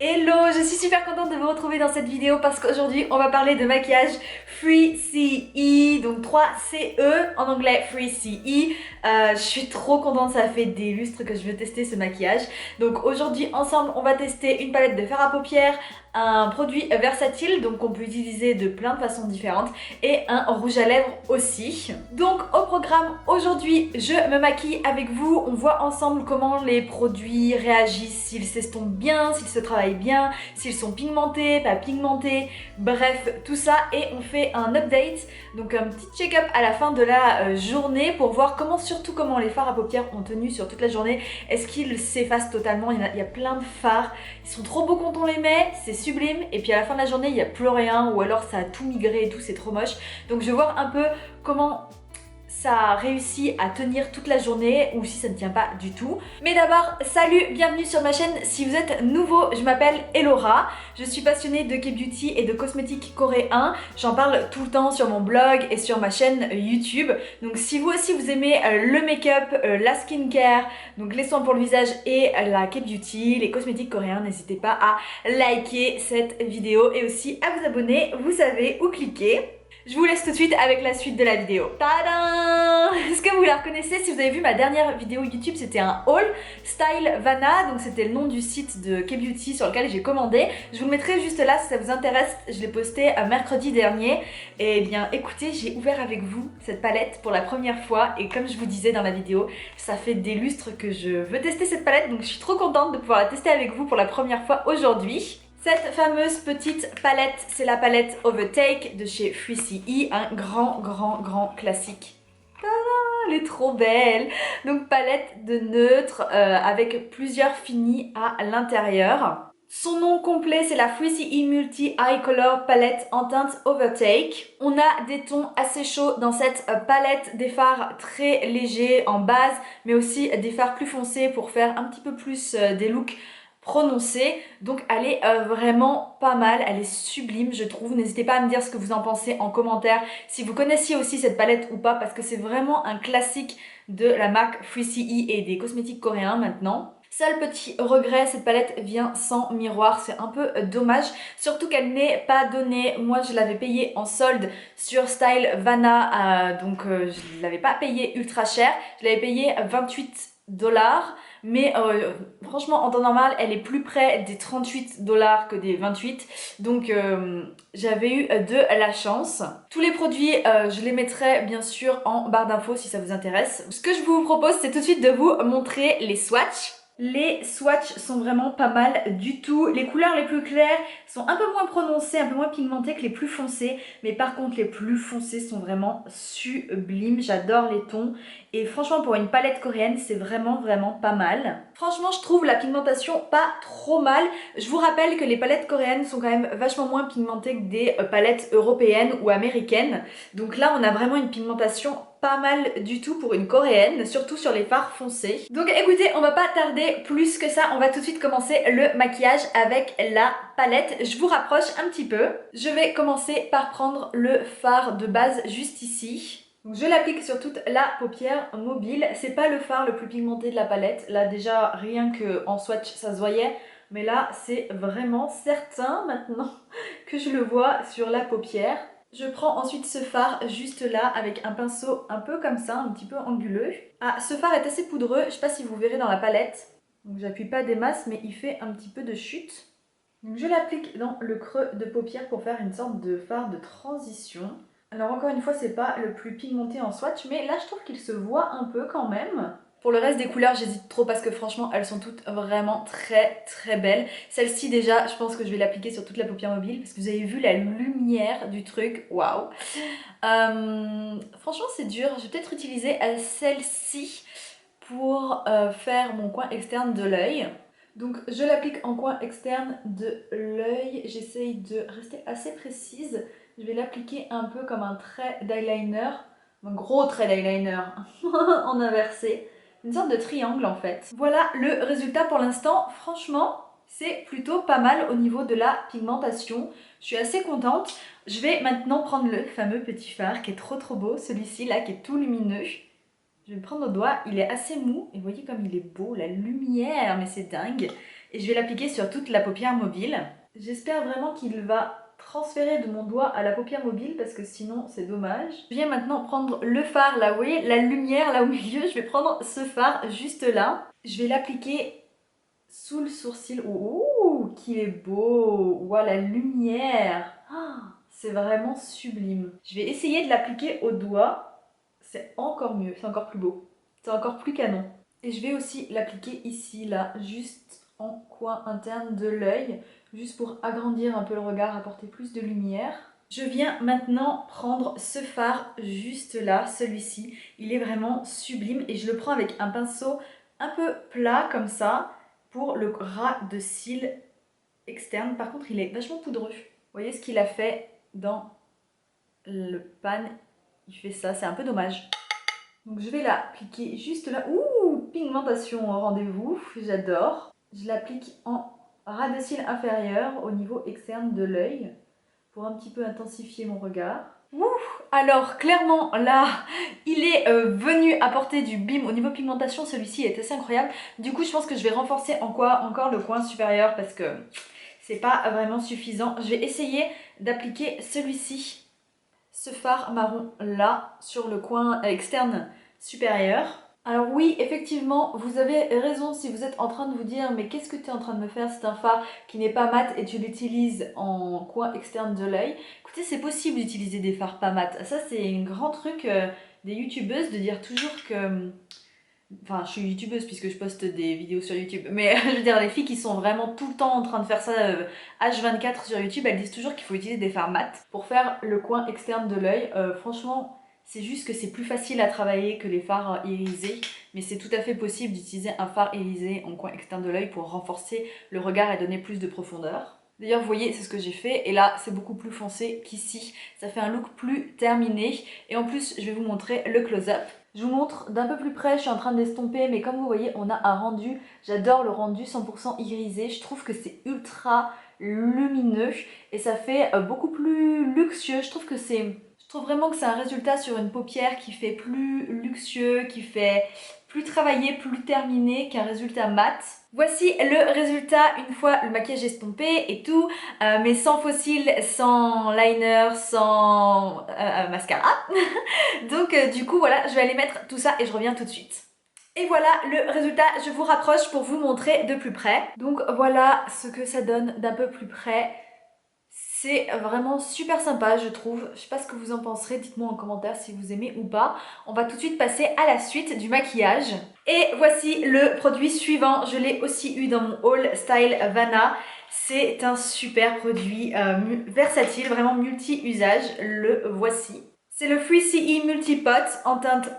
Hello, je suis super contente de vous retrouver dans cette vidéo parce qu'aujourd'hui on va parler de maquillage 3CE, donc 3CE en anglais 3CE. Je suis trop contente, ça fait des lustres que je veux tester ce maquillage. Donc aujourd'hui ensemble on va tester une palette de fard à paupières, un produit versatile donc qu'on peut utiliser de plein de façons différentes et un rouge à lèvres aussi. Donc au programme aujourd'hui je me maquille avec vous, on voit ensemble comment les produits réagissent, s'ils s'estompent bien, s'ils se travaillent bien, s'ils sont pigmentés, pas pigmentés, bref tout ça, et on fait un update, donc un petit check-up à la fin de la journée pour voir surtout comment les fards à paupières ont tenu sur toute la journée. Est-ce qu'ils s'effacent totalement? Il y a plein de fards, ils sont trop beaux quand on les met, c'est sublime, et puis à la fin de la journée il n'y a plus rien, ou alors ça a tout migré et tout, c'est trop moche. Donc je vais voir un peu comment ça réussit à tenir toute la journée ou si ça ne tient pas du tout. Mais d'abord, salut, bienvenue sur ma chaîne. Si vous êtes nouveau, je m'appelle Elora. Je suis passionnée de K-beauty et de cosmétiques coréens. J'en parle tout le temps sur mon blog et sur ma chaîne YouTube. Donc si vous aussi vous aimez le make-up, la skincare, donc les soins pour le visage et la K-beauty, les cosmétiques coréens, n'hésitez pas à liker cette vidéo et aussi à vous abonner. Vous savez où cliquer. Je vous laisse tout de suite avec la suite de la vidéo. Tadam! Est-ce que vous la reconnaissez? Si vous avez vu ma dernière vidéo YouTube, c'était un haul Style Vana, donc c'était le nom du site de K-beauty sur lequel j'ai commandé. Je vous le mettrai juste là si ça vous intéresse. Je l'ai posté mercredi dernier. Et bien écoutez, j'ai ouvert avec vous cette palette pour la première fois et comme je vous disais dans la vidéo, ça fait des lustres que je veux tester cette palette, donc je suis trop contente de pouvoir la tester avec vous pour la première fois aujourd'hui. Cette fameuse petite palette, c'est la palette Overtake de chez 3CE, un grand classique. Tadam, elle est trop belle! Donc palette de neutre avec plusieurs finis à l'intérieur. Son nom complet, c'est la 3CE Multi Eye Color Palette en teinte Overtake. On a des tons assez chauds dans cette palette, des fards très légers en base, mais aussi des fards plus foncés pour faire un petit peu plus des looks prononcée, donc elle est vraiment pas mal, elle est sublime je trouve. N'hésitez pas à me dire ce que vous en pensez en commentaire, si vous connaissiez aussi cette palette ou pas, parce que c'est vraiment un classique de la marque 3CE et des cosmétiques coréens maintenant. Seul petit regret, cette palette vient sans miroir, c'est un peu dommage, surtout qu'elle n'est pas donnée. Moi je l'avais payée en solde sur Style Vana, donc je ne l'avais pas payée ultra cher, je l'avais payée 28$, mais franchement en temps normal elle est plus près des 38$ que des 28, donc j'avais eu de la chance. Tous les produits je les mettrai bien sûr en barre d'infos si ça vous intéresse. Ce que je vous propose, c'est tout de suite de vous montrer les swatchs. Les swatchs sont vraiment pas mal du tout. Les couleurs les plus claires sont un peu moins prononcées, un peu moins pigmentées que les plus foncées. Mais par contre les plus foncées sont vraiment sublimes. J'adore les tons. Et franchement pour une palette coréenne c'est vraiment pas mal. Franchement je trouve la pigmentation pas trop mal. Je vous rappelle que les palettes coréennes sont quand même vachement moins pigmentées que des palettes européennes ou américaines. Donc là on a vraiment une pigmentation pas mal du tout pour une coréenne, surtout sur les fards foncés. Donc écoutez, on va pas tarder plus que ça, on va tout de suite commencer le maquillage avec la palette. Je vous rapproche un petit peu. Je vais commencer par prendre le fard de base juste ici. Donc je l'applique sur toute la paupière mobile. C'est pas le fard le plus pigmenté de la palette. Là déjà, rien qu'en swatch ça se voyait. Mais là, c'est vraiment certain maintenant que je le vois sur la paupière. Je prends ensuite ce fard juste là avec un pinceau un peu comme ça, un petit peu anguleux. Ah, ce fard est assez poudreux, je sais pas si vous verrez dans la palette. Donc j'appuie pas des masses mais il fait un petit peu de chute. Donc je l'applique dans le creux de paupière pour faire une sorte de fard de transition. Alors encore une fois, c'est pas le plus pigmenté en swatch, mais là je trouve qu'il se voit un peu quand même. Pour le reste des couleurs, j'hésite trop parce que franchement, elles sont toutes vraiment très belles. Celle-ci déjà, je pense que je vais l'appliquer sur toute la paupière mobile parce que vous avez vu la lumière du truc, waouh. Franchement, c'est dur. Je vais peut-être utiliser celle-ci pour faire mon coin externe de l'œil. Donc je l'applique en coin externe de l'œil. J'essaye de rester assez précise. Je vais l'appliquer un peu comme un trait d'eyeliner, un gros trait d'eyeliner en inversé. Une sorte de triangle en fait. Voilà le résultat pour l'instant. Franchement, c'est plutôt pas mal au niveau de la pigmentation. Je suis assez contente. Je vais maintenant prendre le fameux petit fard qui est trop beau. Celui-ci là qui est tout lumineux. Je vais le prendre au doigt. Il est assez mou et vous voyez comme il est beau, la lumière, mais c'est dingue. et je vais l'appliquer sur toute la paupière mobile. J'espère vraiment qu'il va transférer de mon doigt à la paupière mobile parce que sinon c'est dommage. Je viens maintenant prendre le fard là, vous voyez la lumière là au milieu, je vais prendre ce fard juste là. Je vais l'appliquer sous le sourcil. Ouh, qu'il est beau! Ouah, la lumière! Ah, c'est vraiment sublime. Je vais essayer de l'appliquer au doigt. C'est encore mieux, c'est encore plus beau. C'est encore plus canon. Et je vais aussi l'appliquer ici, là, juste en coin interne de l'œil, juste pour agrandir un peu le regard, apporter plus de lumière. Je viens maintenant prendre ce fard juste là, celui-ci. Il est vraiment sublime et je le prends avec un pinceau un peu plat comme ça pour le ras de cils externe. Par contre, il est vachement poudreux. Vous voyez ce qu'il a fait dans le pan? Il fait ça, c'est un peu dommage. Donc je vais l'appliquer juste là. Ouh, pigmentation au rendez-vous, j'adore. Je l'applique en ras de cils inférieur au niveau externe de l'œil pour un petit peu intensifier mon regard. Ouh, alors clairement là, il est venu apporter du bim au niveau pigmentation, celui-ci est assez incroyable. Du coup je pense que je vais renforcer encore le coin supérieur parce que c'est pas vraiment suffisant. Je vais essayer d'appliquer celui-ci, ce fard marron là, sur le coin externe supérieur. Alors oui, effectivement, vous avez raison si vous êtes en train de vous dire mais qu'est-ce que tu es en train de me faire? C'est un fard qui n'est pas mat et tu l'utilises en coin externe de l'œil. Écoutez, c'est possible d'utiliser des fards pas mat. Ça, c'est un grand truc des youtubeuses de dire toujours que... Enfin, je suis youtubeuse puisque je poste des vidéos sur YouTube, mais je veux dire, les filles qui sont vraiment tout le temps en train de faire ça H24 sur YouTube, elles disent toujours qu'il faut utiliser des fards mat pour faire le coin externe de l'œil. Franchement, c'est juste que c'est plus facile à travailler que les fards irisés, mais c'est tout à fait possible d'utiliser un fard irisé en coin externe de l'œil pour renforcer le regard et donner plus de profondeur. D'ailleurs, vous voyez, c'est ce que j'ai fait, et là, c'est beaucoup plus foncé qu'ici. Ça fait un look plus terminé, et en plus, je vais vous montrer le close-up. Je vous montre d'un peu plus près, je suis en train de l'estomper, mais comme vous voyez, on a un rendu. J'adore le rendu 100% irisé, je trouve que c'est ultra lumineux et ça fait beaucoup plus luxueux. Je trouve vraiment que c'est un résultat sur une paupière qui fait plus luxueux, qui fait plus travaillé, plus terminé qu'un résultat mat. Voici le résultat une fois le maquillage estompé et tout, mais sans faux cils, sans liner, sans mascara. Donc du coup voilà, je vais aller mettre tout ça et je reviens tout de suite. Et voilà le résultat, je vous rapproche pour vous montrer de plus près. Donc voilà ce que ça donne d'un peu plus près. C'est vraiment super sympa je trouve. Je sais pas ce que vous en penserez, dites-moi en commentaire si vous aimez ou pas. On va tout de suite passer à la suite du maquillage. Et voici le produit suivant, je l'ai aussi eu dans mon haul Style Vanna. C'est un super produit versatile, vraiment multi-usage, le voici. C'est le Free CE Multipot en teinte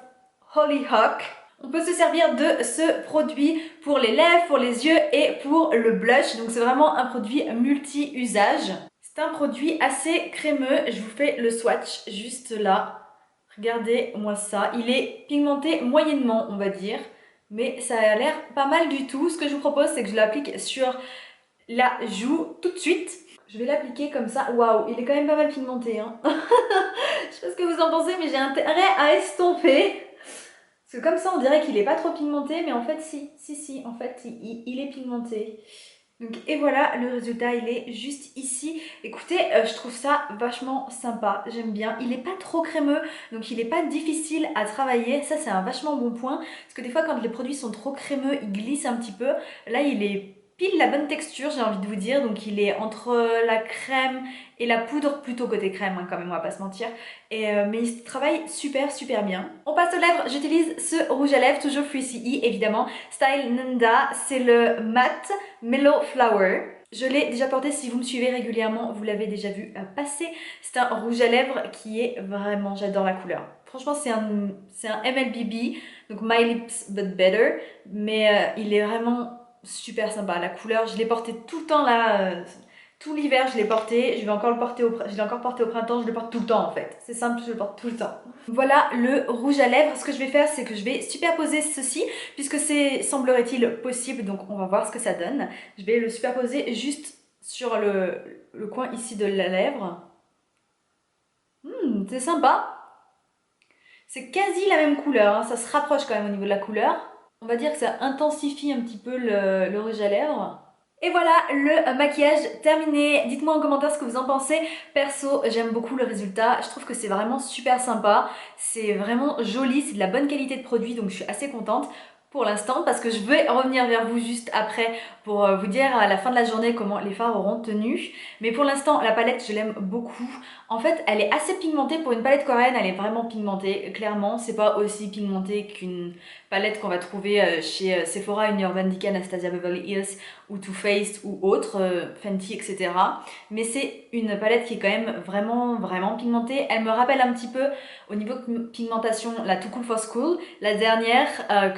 Hollyhock. On peut se servir de ce produit pour les lèvres, pour les yeux et pour le blush. Donc c'est vraiment un produit multi-usage. C'est un produit assez crémeux. Je vous fais le swatch juste là. Regardez-moi ça. Il est pigmenté moyennement, on va dire. Mais ça a l'air pas mal du tout. Ce que je vous propose, c'est que je l'applique sur la joue tout de suite. Je vais l'appliquer comme ça. Waouh, il est quand même pas mal pigmenté. Hein. Je sais pas ce que vous en pensez, mais j'ai intérêt à estomper. Parce que comme ça, on dirait qu'il est pas trop pigmenté, mais en fait, si, en fait, il est pigmenté. Donc, et voilà, le résultat, il est juste ici. Écoutez, je trouve ça vachement sympa, j'aime bien. Il est pas trop crémeux, donc il est pas difficile à travailler. Ça, c'est un vachement bon point. Parce que des fois, quand les produits sont trop crémeux, ils glissent un petit peu. Là, il est pile la bonne texture, j'ai envie de vous dire. Donc il est entre la crème et la poudre, plutôt côté crème hein, quand même, on va pas se mentir. Mais il travaille super bien. On passe aux lèvres, j'utilise ce rouge à lèvres, toujours Free CE évidemment. Style Nanda, c'est le matte Mellow Flower. Je l'ai déjà porté, si vous me suivez régulièrement, vous l'avez déjà vu passer. C'est un rouge à lèvres qui est vraiment, j'adore la couleur. Franchement, c'est un MLBB, donc My Lips But Better, mais il est vraiment super sympa. La couleur, je l'ai porté tout le temps là, tout l'hiver je l'ai porté, je l'ai encore porté au printemps, je le porte tout le temps en fait. C'est simple, je le porte tout le temps. Voilà le rouge à lèvres. Ce que je vais faire, c'est que je vais superposer ceci, puisque c'est, semblerait-il, possible, donc on va voir ce que ça donne. Je vais le superposer juste sur le coin ici de la lèvre. C'est sympa. C'est quasi la même couleur, hein. Ça se rapproche quand même au niveau de la couleur. On va dire que ça intensifie un petit peu le rouge à lèvres. Et voilà, le maquillage terminé. Dites-moi en commentaire ce que vous en pensez. Perso, j'aime beaucoup le résultat. Je trouve que c'est vraiment super sympa. C'est vraiment joli, c'est de la bonne qualité de produit, donc je suis assez contente pour l'instant parce que je vais revenir vers vous juste après pour vous dire à la fin de la journée comment les fards auront tenu. Mais pour l'instant, la palette, je l'aime beaucoup. En fait, elle est assez pigmentée. Pour une palette coréenne, elle est vraiment pigmentée. Clairement, c'est pas aussi pigmenté qu'une palette qu'on va trouver chez Sephora, Urban Decay, Anastasia Beverly Hills ou Too Faced ou autres, Fenty, etc. Mais c'est une palette qui est quand même vraiment pigmentée. Elle me rappelle un petit peu au niveau de pigmentation la Too Cool for School, la dernière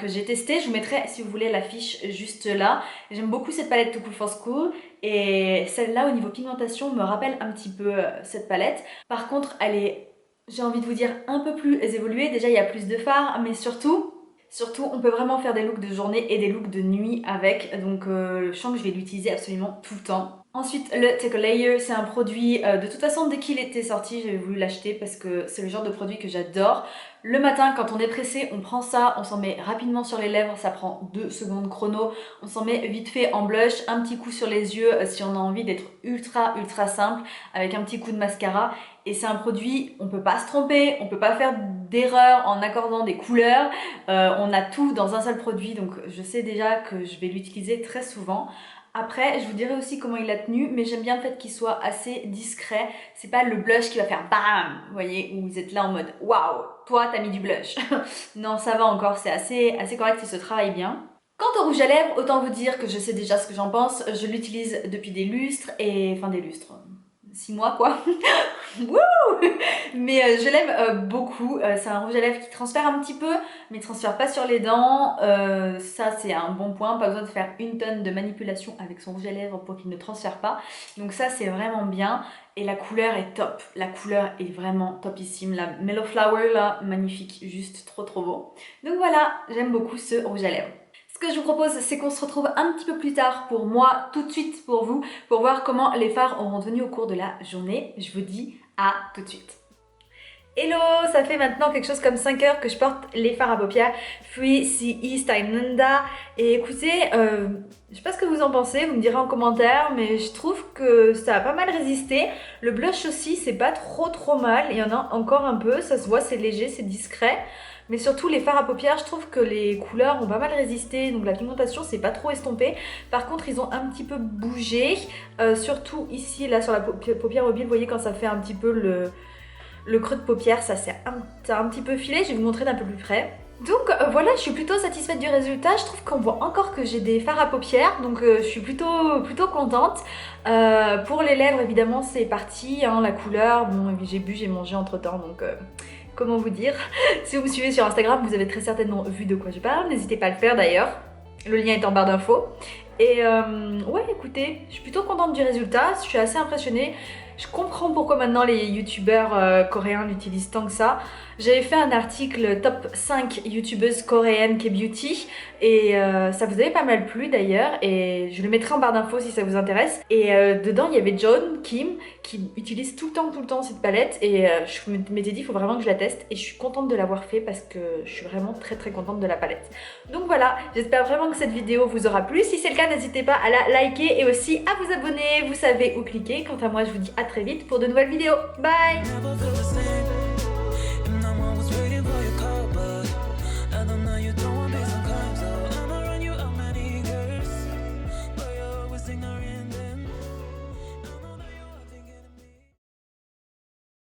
que j'ai testée. Je vous mettrai, si vous voulez, l'affiche juste là. J'aime beaucoup cette palette Too Cool for School et celle-là au niveau pigmentation me rappelle un petit peu cette palette. Par contre, elle est, j'ai envie de vous dire, un peu plus évoluée. Déjà, il y a plus de fards, mais surtout, on peut vraiment faire des looks de journée et des looks de nuit avec, donc je sens que je vais l'utiliser absolument tout le temps. Ensuite, le Take a Layer, c'est un produit, de toute façon, dès qu'il était sorti, j'avais voulu l'acheter parce que c'est le genre de produit que j'adore. Le matin, quand on est pressé, on prend ça, on s'en met rapidement sur les lèvres, ça prend 2 secondes chrono. On s'en met vite fait en blush, un petit coup sur les yeux si on a envie d'être ultra simple, avec un petit coup de mascara. Et c'est un produit, on peut pas se tromper, on peut pas faire d'erreur en accordant des couleurs. On a tout dans un seul produit, donc je sais déjà que je vais l'utiliser très souvent. Après, je vous dirai aussi comment il a tenu, mais j'aime bien le fait qu'il soit assez discret. C'est pas le blush qui va faire BAM, vous voyez, où vous êtes là en mode waouh, toi t'as mis du blush. Non, ça va encore, c'est assez correct, il se travaille bien. Quant au rouge à lèvres, autant vous dire que je sais déjà ce que j'en pense. Je l'utilise depuis des lustres, enfin des lustres, 6 mois quoi. Wouh, mais je l'aime beaucoup. C'est un rouge à lèvres qui transfère un petit peu, mais transfère pas sur les dents. Ça c'est un bon point, pas besoin de faire une tonne de manipulation avec son rouge à lèvres pour qu'il ne transfère pas. Donc ça c'est vraiment bien. Et la couleur est top. La couleur est vraiment topissime. La Mellow Flower là, magnifique, juste trop beau. Donc voilà, j'aime beaucoup ce rouge à lèvres. Ce que je vous propose, c'est qu'on se retrouve un petit peu plus tard pour moi, tout de suite pour vous, pour voir comment les fards auront tenu au cours de la journée. Je vous dis à tout de suite. Hello, ça fait maintenant quelque chose comme 5 heures que je porte les fards à paupières Free CE Style Nanda. Et écoutez, je sais pas ce que vous en pensez, vous me direz en commentaire, mais je trouve que ça a pas mal résisté. Le blush aussi, c'est pas trop mal, il y en a encore un peu, ça se voit, c'est léger, c'est discret. Mais surtout les fards à paupières, je trouve que les couleurs ont pas mal résisté, donc la pigmentation c'est pas trop estompé. Par contre ils ont un petit peu bougé, surtout ici là sur la paupière mobile, vous voyez quand ça fait un petit peu le creux de paupière, ça c'est un petit peu filé, je vais vous montrer d'un peu plus près. Donc voilà, je suis plutôt satisfaite du résultat. Je trouve qu'on voit encore que j'ai des fards à paupières, donc je suis plutôt contente. Pour les lèvres évidemment c'est parti, hein, la couleur, bon j'ai bu, j'ai mangé entre temps, donc comment vous dire. Si vous me suivez sur Instagram, vous avez très certainement vu de quoi je parle, n'hésitez pas à le faire d'ailleurs. Le lien est en barre d'infos. Et ouais, écoutez, je suis plutôt contente du résultat, je suis assez impressionnée. Je comprends pourquoi maintenant les youtubeurs coréens l'utilisent tant que ça. J'avais fait un article top 5 youtubeuses coréennes K-beauty et ça vous avait pas mal plu d'ailleurs et je le mettrai en barre d'infos si ça vous intéresse. Et dedans il y avait John Kim qui utilise tout le temps cette palette et je m'étais dit il faut vraiment que je la teste et je suis contente de l'avoir fait parce que je suis vraiment très contente de la palette. Donc voilà, j'espère vraiment que cette vidéo vous aura plu. Si c'est le cas, n'hésitez pas à la liker et aussi à vous abonner, vous savez où cliquer. Quant à moi, je vous dis à très vite pour de nouvelles vidéos. Bye!